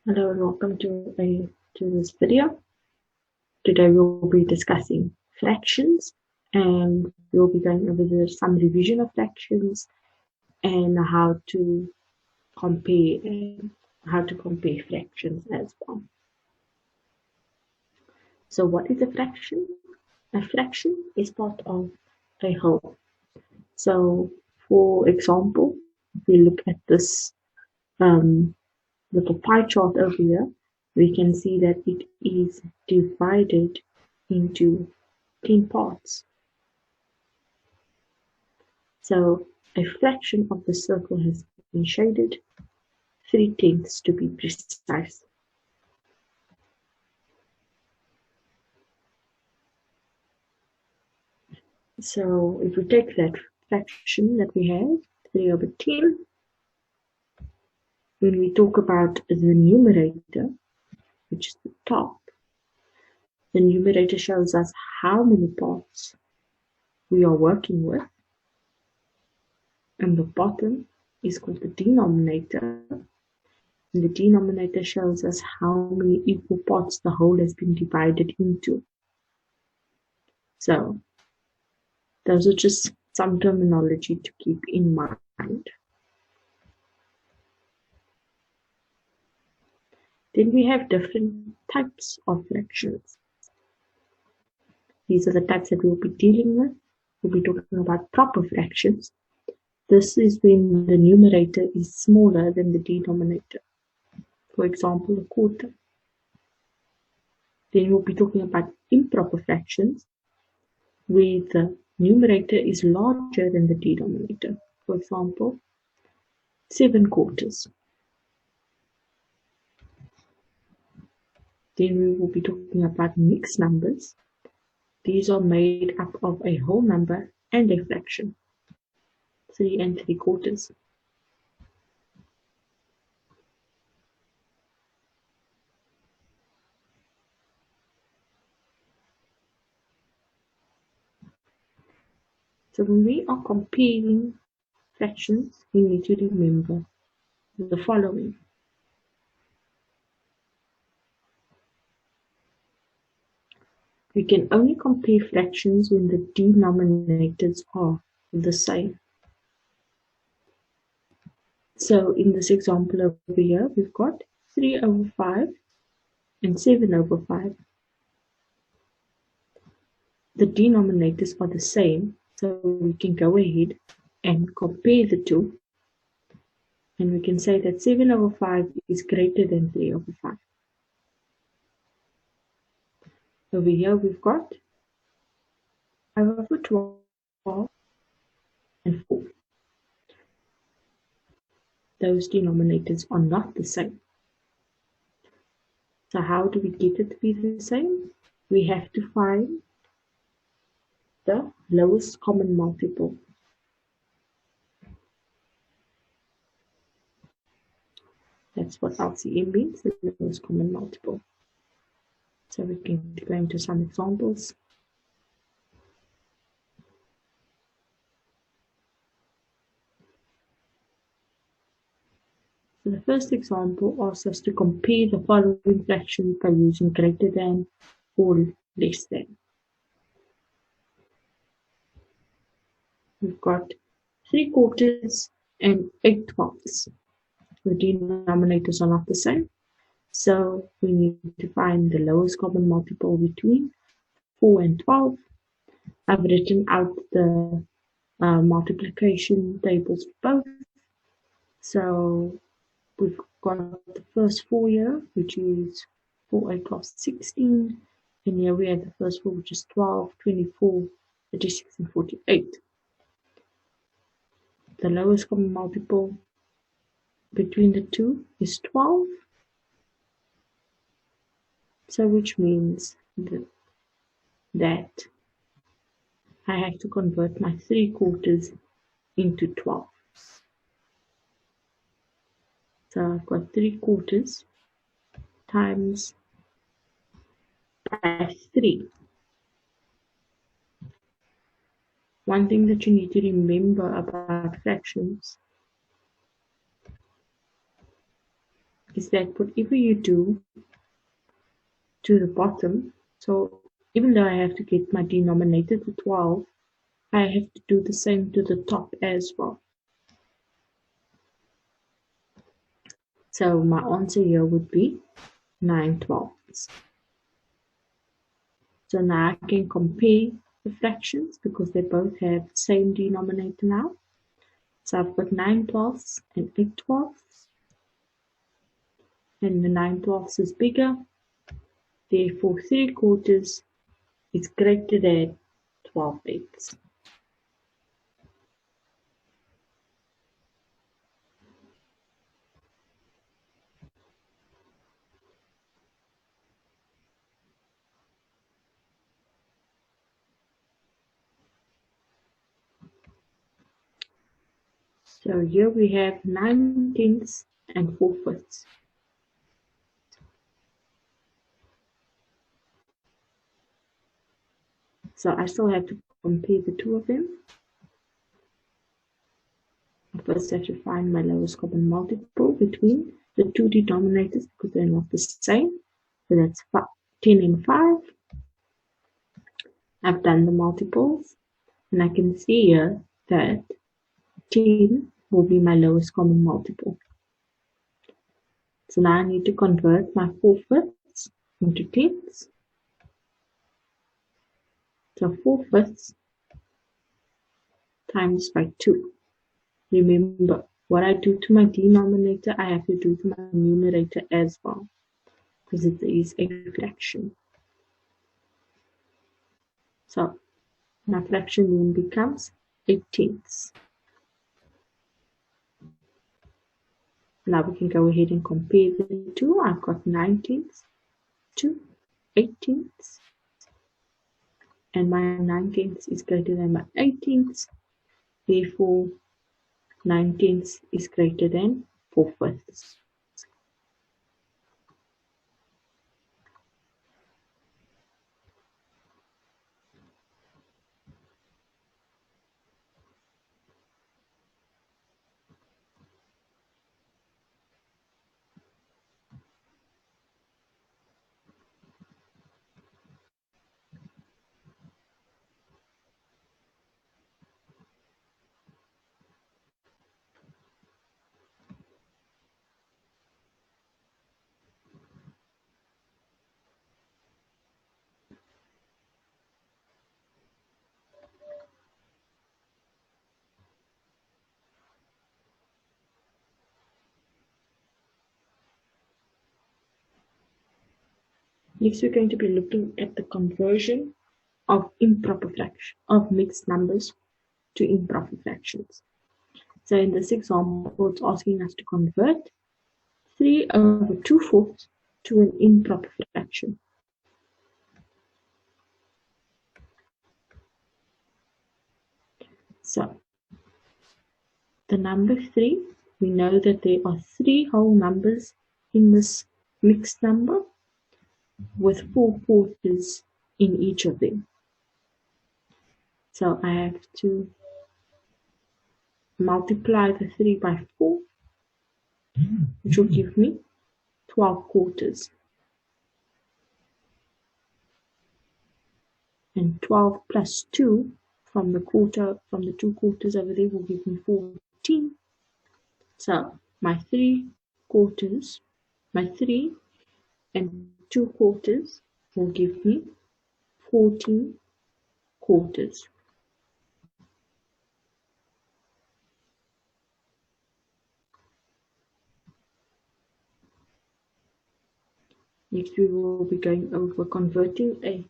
Hello and welcome to this video. Today we'll be discussing fractions and we'll be going over some revision of fractions and how to compare fractions as well. So what is a fraction? A fraction is part of a whole. So for example, if we look at this little pie chart over here, we can see that it is divided into 10 parts. So a fraction of the circle has been shaded, 3/10 to be precise. So if we take that fraction that we have, 3/10, when we talk about the numerator, which is the top, the numerator shows us how many parts we are working with, and the bottom is called the denominator, and the denominator shows us how many equal parts the whole has been divided into. So those are just some terminology to keep in mind. Then we have different types of fractions. These are the types that we'll be dealing with. We'll be talking about proper fractions. This is when the numerator is smaller than the denominator. For example, a quarter. Then we'll be talking about improper fractions, where the numerator is larger than the denominator. For example, 7/4. Then we will be talking about mixed numbers. These are made up of a whole number and a fraction, 3 3/4. So when we are comparing fractions, we need to remember the following. We can only compare fractions when the denominators are the same. So in this example over here, we've got 3/5 and 7/5. The denominators are the same, so we can go ahead and compare the two, and we can say that 7/5 is greater than 3/5. Over here we've got 5/12 and 4. Those denominators are not the same. So how do we get it to be the same? We have to find the lowest common multiple. That's what LCM means, the lowest common multiple. So we can go into some examples. So the first example asks us to compare the following fractions by using greater than or less than. We've got 3/4 and 8/12. The denominators are not the same, so we need to find the lowest common multiple between 4 and 12. I've written out the multiplication tables for both. So we've got the first 4 here, which is 4, 8, 12, 16. And here we have the first 4, which is 12, 24, 36, and 48. The lowest common multiple between the two is 12. So which means that I have to convert my 3/4 into 12. So I've got 3/4 times by 3. One thing that you need to remember about fractions is that whatever you do to the bottom, so even though I have to get my denominator to 12, I have to do the same to the top as well. So my answer here would be 9/12. So now I can compare the fractions because they both have the same denominator now. So I've got 9/12 and 8/12, and the 9/12 is bigger, therefore 3/4 is greater than 12/8. So here we have 9/10 and 4/5. So I still have to compare the two of them. I first have to find my lowest common multiple between the two denominators because they're not the same. So that's 10 and 5. I've done the multiples, and I can see here that 10 will be my lowest common multiple. So now I need to convert my 4/5 into tenths. So 4/5 times by 2. Remember, what I do to my denominator, I have to do to my numerator as well, because it is a fraction. So my fraction then becomes 8/10. Now we can go ahead and compare the two. I've got 9/10 to 8/10, and my 9/10 is greater than my 8/10. Therefore, 9/10 is greater than 4/5. Next, we're going to be looking at the conversion of mixed numbers to improper fractions. So in this example, it's asking us to convert 3/2/4 to an improper fraction. So the number 3, we know that there are 3 whole numbers in this mixed number with 4/4 in each of them. So I have to multiply the 3 by 4, which will give me 12/4. And 12 plus 2 from the 2 quarters over there will give me 14. So my 3/4, my 3 and 2/4 will give me 14/4. Next, we will be going over converting a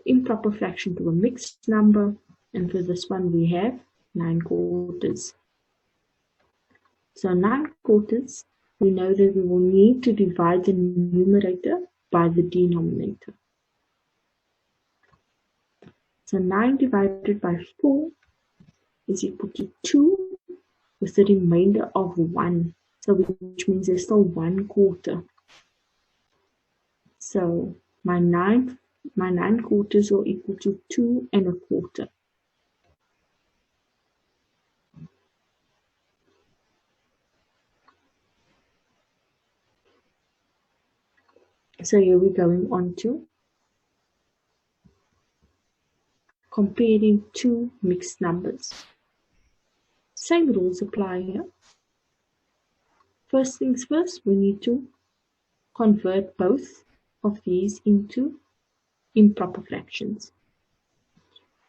improper fraction to a mixed number, and for this one we have 9/4. So 9/4, we know that we will need to divide the numerator by the denominator. So 9 divided by 4 is equal to 2 with the remainder of 1. So which means there's still 1/4. So my 9/4 will equal to 2 1/4. So here we're going on to comparing two mixed numbers. Same rules apply here. First things first, we need to convert both of these into improper fractions.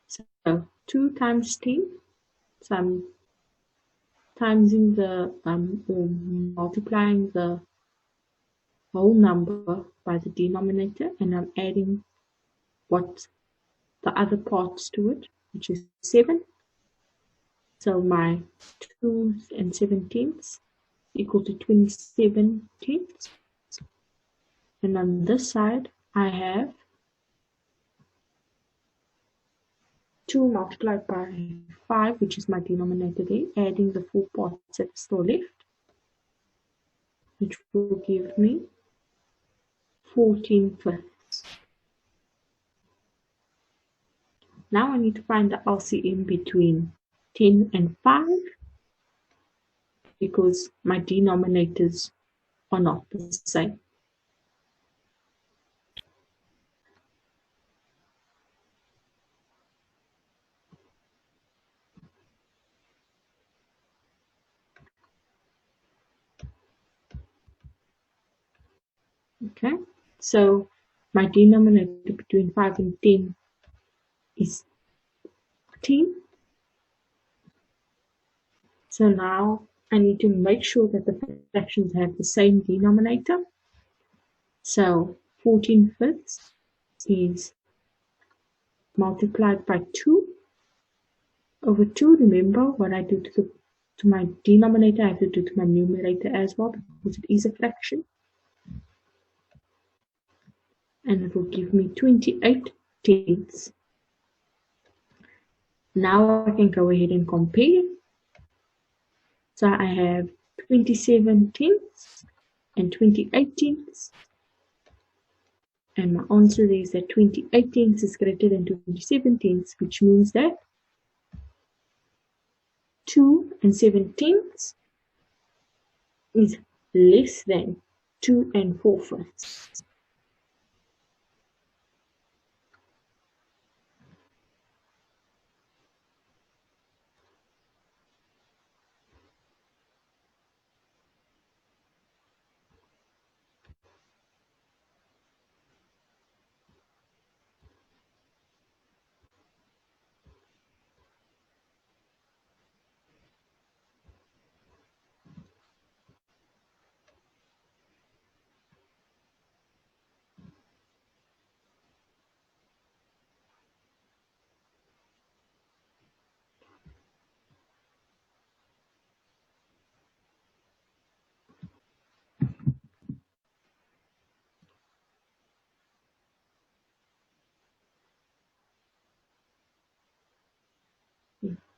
So 2 times 10, so I'm timesing or multiplying the whole number by the denominator, and I'm adding what the other parts to it, which is 7. So my 2 and 17ths equal to 27 tenths. And on this side, I have 2 multiplied by 5, which is my denominator there, adding the 4 parts that are still left, which will give me 14 fifths. Now I need to find the LCM between 10 and 5 because my denominators are not the same. Okay, so my denominator between 5 and 10 is 10. So now I need to make sure that the fractions have the same denominator. So 14 fifths is multiplied by 2 over 2. Remember what I do to my denominator, I have to do to my numerator as well because it is a fraction. And it will give me 28 tenths. Now I can go ahead and compare. So I have 27 tenths and 28 tenths. And my answer is that 28 tenths is greater than 27 tenths, which means that 2 and 7 tenths is less than 2 and 4 fifths.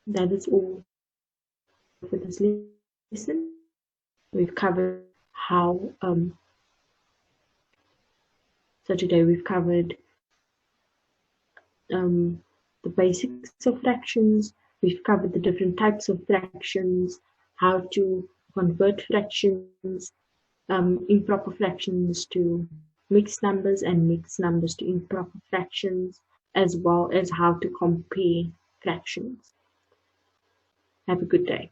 That is all for this lesson. We've covered how, so today we've covered the basics of fractions, we've covered the different types of fractions, how to convert fractions, improper fractions to mixed numbers and mixed numbers to improper fractions, as well as how to compare fractions. Have a good day.